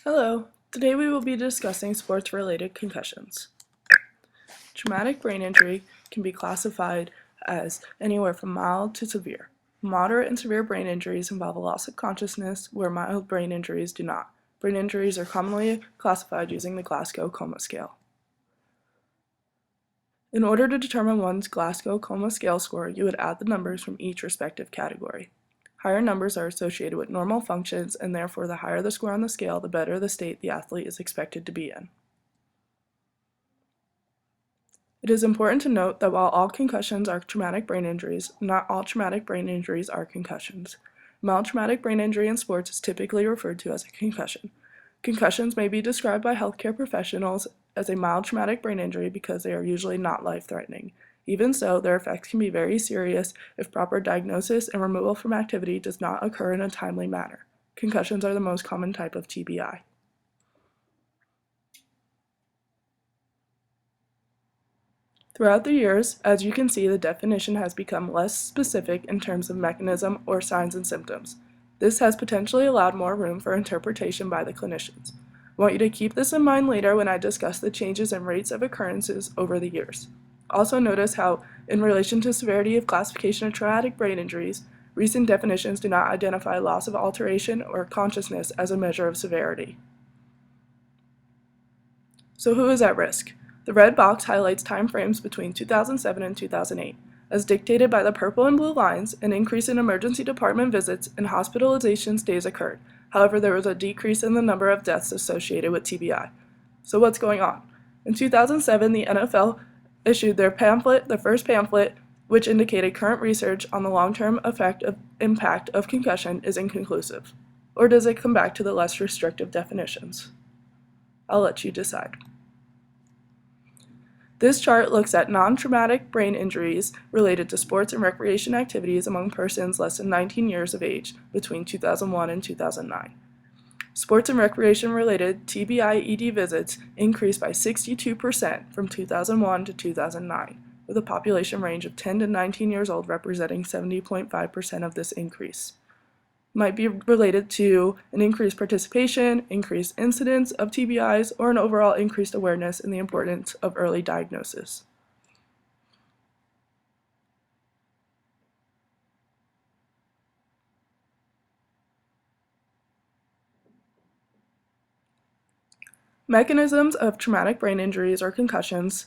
Hello, today we will be discussing sports-related concussions. Traumatic brain injury can be classified as anywhere from mild to severe. Moderate and severe brain injuries involve a loss of consciousness, where mild brain injuries do not. Brain injuries are commonly classified using the Glasgow Coma Scale. In order to determine one's Glasgow Coma Scale score, you would add the numbers from each respective category. Higher numbers are associated with normal functions, and therefore the higher the score on the scale, the better the state the athlete is expected to be in. It is important to note that while all concussions are traumatic brain injuries, not all traumatic brain injuries are concussions. Mild traumatic brain injury in sports is typically referred to as a concussion. Concussions may be described by healthcare professionals as a mild traumatic brain injury because they are usually not life-threatening. Even so, their effects can be very serious if proper diagnosis and removal from activity does not occur in a timely manner. Concussions are the most common type of TBI. Throughout the years, as you can see, the definition has become less specific in terms of mechanism or signs and symptoms. This has potentially allowed more room for interpretation by the clinicians. I want you to keep this in mind later when I discuss the changes in rates of occurrences over the years. Also notice how, in relation to severity of classification of traumatic brain injuries, recent definitions do not identify loss of alteration or consciousness as a measure of severity. So who is at risk? The red box highlights time frames between 2007 and 2008. As dictated by the purple and blue lines, an increase in emergency department visits and hospitalization stays occurred. However, there was a decrease in the number of deaths associated with TBI. So what's going on? In 2007, the NFL issued their first pamphlet, which indicated current research on the long-term impact of concussion is inconclusive. Or does it come back to the less restrictive definitions? I'll let you decide. This chart looks at non-traumatic brain injuries related to sports and recreation activities among persons less than 19 years of age between 2001 and 2009. Sports and recreation-related TBI-ED visits increased by 62% from 2001 to 2009, with a population range of 10 to 19 years old representing 70.5% of this increase. Might be related to an increased participation, increased incidence of TBIs, or an overall increased awareness in the importance of early diagnosis. Mechanisms of traumatic brain injuries or concussions,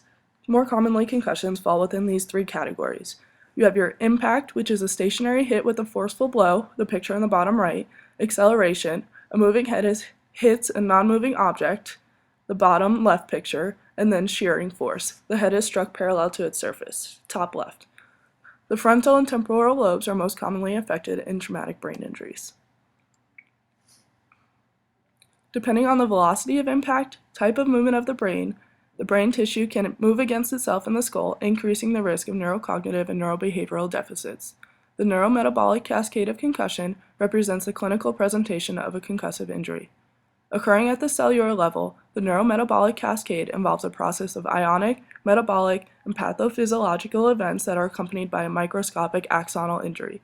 more commonly concussions, fall within these three categories. You have your impact, which is a stationary hit with a forceful blow, the picture on the bottom right, acceleration, a moving head hits a non-moving object, the bottom left picture, and then shearing force. The head is struck parallel to its surface, top left. The frontal and temporal lobes are most commonly affected in traumatic brain injuries. Depending on the velocity of impact, type of movement of the brain tissue can move against itself in the skull, increasing the risk of neurocognitive and neurobehavioral deficits. The neurometabolic cascade of concussion represents the clinical presentation of a concussive injury. Occurring at the cellular level, the neurometabolic cascade involves a process of ionic, metabolic, and pathophysiological events that are accompanied by a microscopic axonal injury.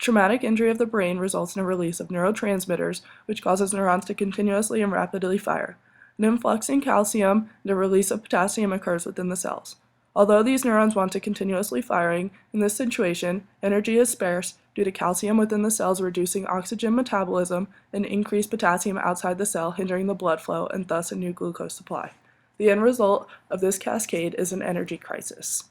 Traumatic injury of the brain results in a release of neurotransmitters, which causes neurons to continuously and rapidly fire. An influx in calcium and a release of potassium occurs within the cells. Although these neurons want to continuously firing, in this situation, energy is scarce due to calcium within the cells reducing oxygen metabolism and increased potassium outside the cell, hindering the blood flow and thus a new glucose supply. The end result of this cascade is an energy crisis.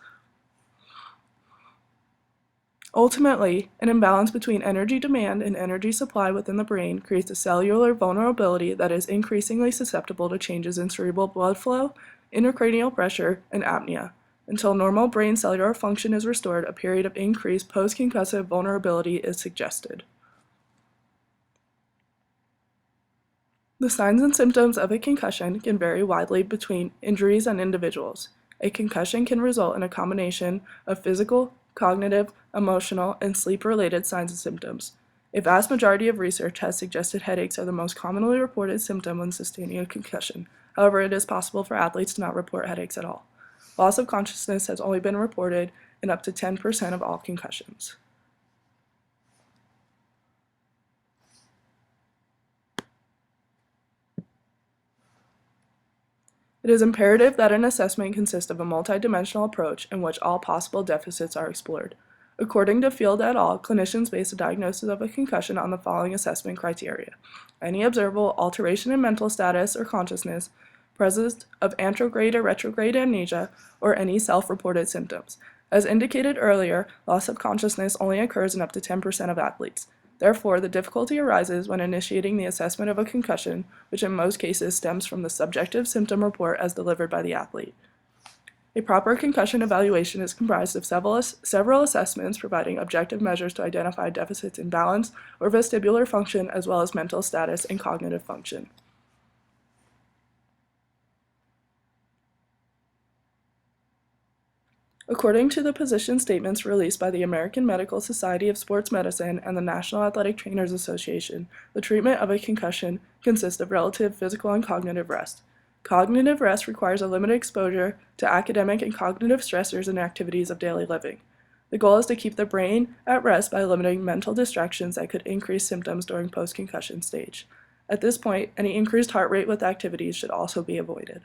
Ultimately, an imbalance between energy demand and energy supply within the brain creates a cellular vulnerability that is increasingly susceptible to changes in cerebral blood flow, intracranial pressure, and apnea. Until normal brain cellular function is restored, a period of increased post-concussive vulnerability is suggested. The signs and symptoms of a concussion can vary widely between injuries and individuals. A concussion can result in a combination of physical, cognitive, emotional, and sleep-related signs and symptoms. A vast majority of research has suggested headaches are the most commonly reported symptom when sustaining a concussion. However, it is possible for athletes to not report headaches at all. Loss of consciousness has only been reported in up to 10% of all concussions. It is imperative that an assessment consist of a multidimensional approach in which all possible deficits are explored. According to Field et al., clinicians base a diagnosis of a concussion on the following assessment criteria: any observable alteration in mental status or consciousness, presence of anterograde or retrograde amnesia, or any self-reported symptoms. As indicated earlier, loss of consciousness only occurs in up to 10% of athletes. Therefore, the difficulty arises when initiating the assessment of a concussion, which in most cases stems from the subjective symptom report as delivered by the athlete. A proper concussion evaluation is comprised of several assessments providing objective measures to identify deficits in balance or vestibular function as well as mental status and cognitive function. According to the position statements released by the American Medical Society of Sports Medicine and the National Athletic Trainers Association, the treatment of a concussion consists of relative physical and cognitive rest. Cognitive rest requires a limited exposure to academic and cognitive stressors and activities of daily living. The goal is to keep the brain at rest by limiting mental distractions that could increase symptoms during post-concussion stage. At this point, any increased heart rate with activities should also be avoided.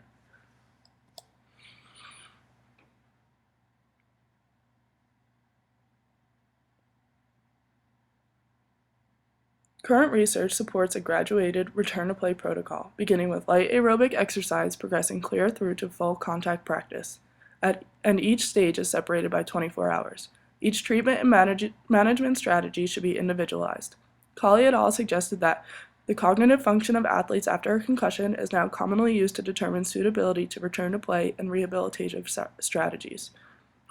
Current research supports a graduated return-to-play protocol, beginning with light aerobic exercise, progressing clear through to full contact practice, and each stage is separated by 24 hours. Each treatment and management strategy should be individualized. Colley et al. Suggested that the cognitive function of athletes after a concussion is now commonly used to determine suitability to return to play and rehabilitative strategies.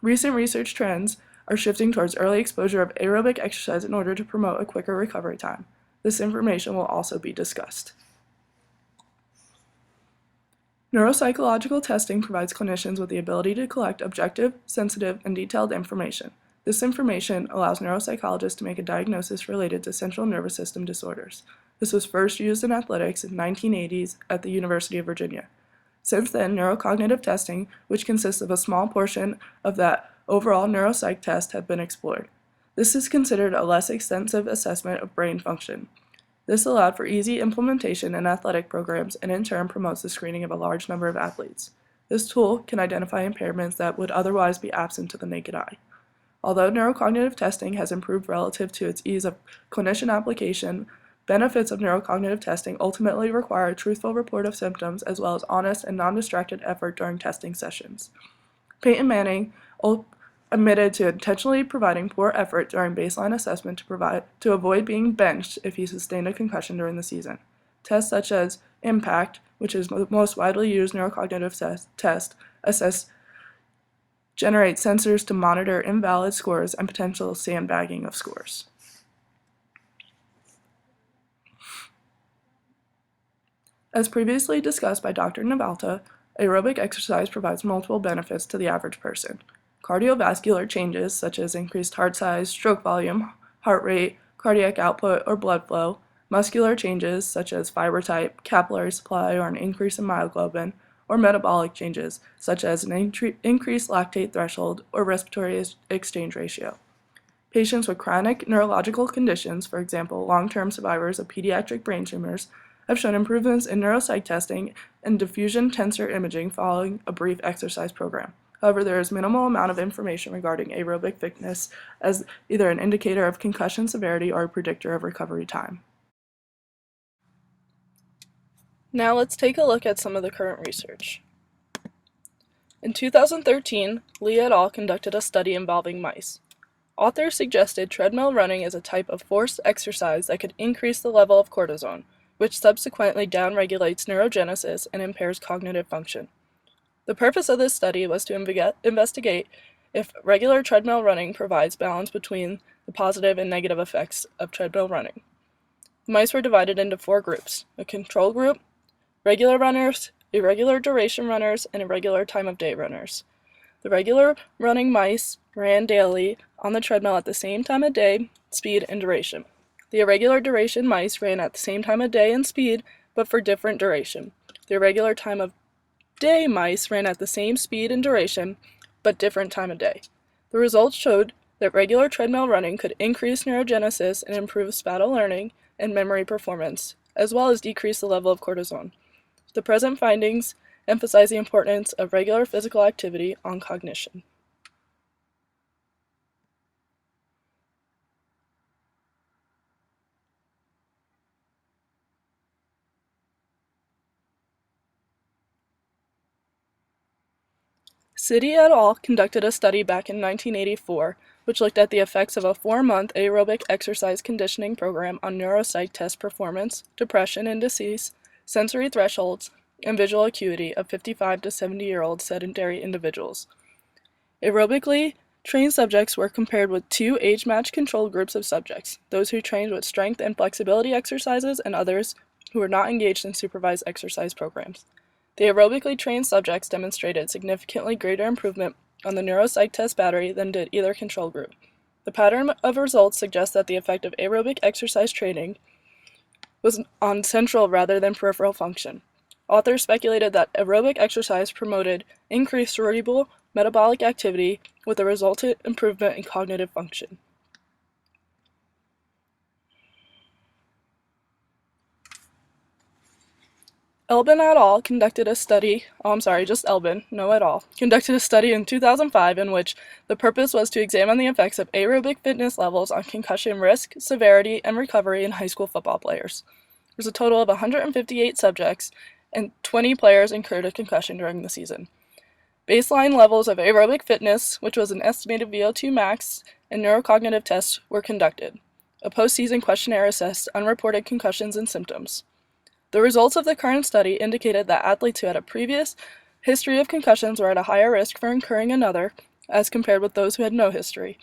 Recent research trends are shifting towards early exposure of aerobic exercise in order to promote a quicker recovery time. This information will also be discussed. Neuropsychological testing provides clinicians with the ability to collect objective, sensitive, and detailed information. This information allows neuropsychologists to make a diagnosis related to central nervous system disorders. This was first used in athletics in the 1980s at the University of Virginia. Since then, neurocognitive testing, which consists of a small portion of that overall neuropsych test, have been explored. This is considered a less extensive assessment of brain function. This allowed for easy implementation in athletic programs and in turn promotes the screening of a large number of athletes. This tool can identify impairments that would otherwise be absent to the naked eye. Although neurocognitive testing has improved relative to its ease of clinician application, benefits of neurocognitive testing ultimately require a truthful report of symptoms as well as honest and non-distracted effort during testing sessions. Peyton Manning admitted to intentionally providing poor effort during baseline assessment to avoid being benched if he sustained a concussion during the season. Tests such as IMPACT, which is the most widely used neurocognitive test, generate sensors to monitor invalid scores and potential sandbagging of scores. As previously discussed by Dr. Navalta, aerobic exercise provides multiple benefits to the average person. Cardiovascular changes such as increased heart size, stroke volume, heart rate, cardiac output, or blood flow, muscular changes such as fiber type, capillary supply, or an increase in myoglobin, or metabolic changes such as an increased lactate threshold or respiratory exchange ratio. Patients with chronic neurological conditions, for example, long-term survivors of pediatric brain tumors, have shown improvements in neuropsych testing and diffusion tensor imaging following a brief exercise program. However, there is minimal amount of information regarding aerobic fitness as either an indicator of concussion severity or a predictor of recovery time. Now let's take a look at some of the current research. In 2013, Lee et al. Conducted a study involving mice. Authors suggested treadmill running as a type of forced exercise that could increase the level of cortisol, which subsequently downregulates neurogenesis and impairs cognitive function. The purpose of this study was to investigate if regular treadmill running provides balance between the positive and negative effects of treadmill running. The mice were divided into 4 groups: a control group, regular runners, irregular duration runners, and irregular time of day runners. The regular running mice ran daily on the treadmill at the same time of day, speed, and duration. The irregular duration mice ran at the same time of day and speed, but for different duration. The irregular time of day mice ran at the same speed and duration, but different time of day. The results showed that regular treadmill running could increase neurogenesis and improve spatial learning and memory performance, as well as decrease the level of cortisol. The present findings emphasize the importance of regular physical activity on cognition. City et al. Conducted a study back in 1984 which looked at the effects of a 4-month aerobic exercise conditioning program on neuropsych test performance, depression and disease, sensory thresholds, and visual acuity of 55 to 70-year-old sedentary individuals. Aerobically trained subjects were compared with two age-matched controlled groups of subjects, those who trained with strength and flexibility exercises and others who were not engaged in supervised exercise programs. The aerobically trained subjects demonstrated significantly greater improvement on the neuropsych test battery than did either control group. The pattern of results suggests that the effect of aerobic exercise training was on central rather than peripheral function. Authors speculated that aerobic exercise promoted increased cerebral metabolic activity with a resultant improvement in cognitive function. Elbin et al. Conducted a study, conducted a study in 2005 in which the purpose was to examine the effects of aerobic fitness levels on concussion risk, severity, and recovery in high school football players. There was a total of 158 subjects, and 20 players incurred a concussion during the season. Baseline levels of aerobic fitness, which was an estimated VO2 max, and neurocognitive tests were conducted. A postseason questionnaire assessed unreported concussions and symptoms. The results of the current study indicated that athletes who had a previous history of concussions were at a higher risk for incurring another, as compared with those who had no history.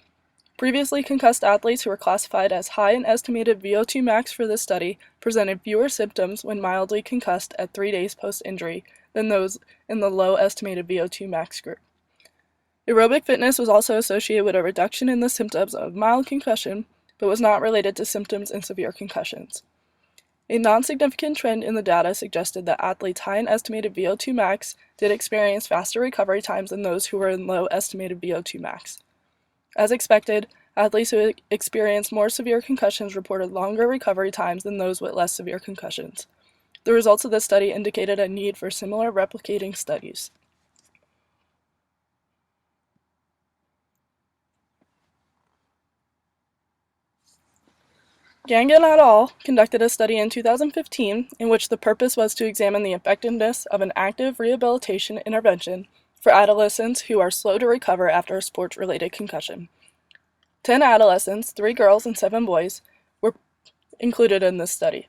Previously concussed athletes who were classified as high in estimated VO2 max for this study presented fewer symptoms when mildly concussed at 3 days post-injury than those in the low estimated VO2 max group. Aerobic fitness was also associated with a reduction in the symptoms of mild concussion, but was not related to symptoms in severe concussions. A non-significant trend in the data suggested that athletes high in estimated VO2 max did experience faster recovery times than those who were in low estimated VO2 max. As expected, athletes who experienced more severe concussions reported longer recovery times than those with less severe concussions. The results of this study indicated a need for similar replicating studies. Gangan et al. Conducted a study in 2015 in which the purpose was to examine the effectiveness of an active rehabilitation intervention for adolescents who are slow to recover after a sports-related concussion. 10 adolescents, 3 girls and 7 boys, were included in this study.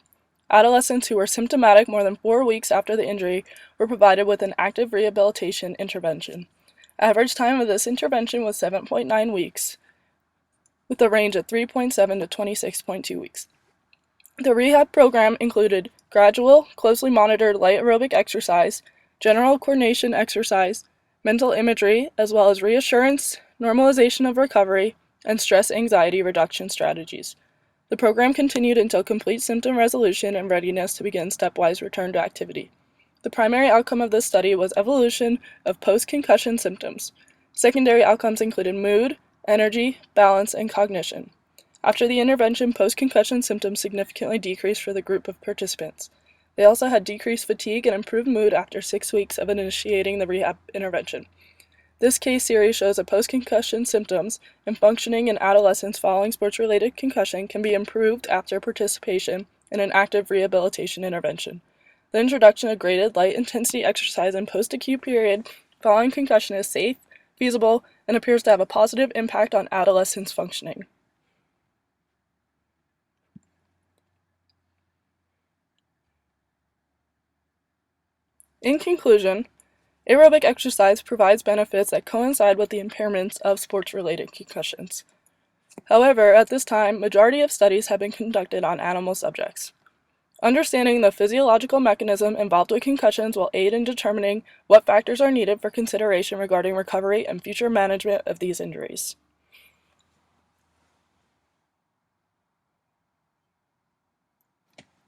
Adolescents who were symptomatic more than 4 weeks after the injury were provided with an active rehabilitation intervention. Average time of this intervention was 7.9 weeks, with a range of 3.7 to 26.2 weeks. The rehab program included gradual, closely monitored light aerobic exercise, general coordination exercise, mental imagery, as well as reassurance, normalization of recovery, and stress-anxiety reduction strategies. The program continued until complete symptom resolution and readiness to begin stepwise return to activity. The primary outcome of this study was evolution of post-concussion symptoms. Secondary outcomes included mood, energy, balance, and cognition. After the intervention, post-concussion symptoms significantly decreased for the group of participants. They also had decreased fatigue and improved mood after 6 weeks of initiating the rehab intervention. This case series shows that post-concussion symptoms and functioning in adolescents following sports-related concussion can be improved after participation in an active rehabilitation intervention. The introduction of graded light-intensity exercise in post-acute period following concussion is safe, feasible, and appears to have a positive impact on adolescents' functioning. In conclusion, aerobic exercise provides benefits that coincide with the impairments of sports-related concussions. However, at this time, majority of studies have been conducted on animal subjects. Understanding the physiological mechanism involved with concussions will aid in determining what factors are needed for consideration regarding recovery and future management of these injuries.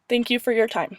Thank you for your time.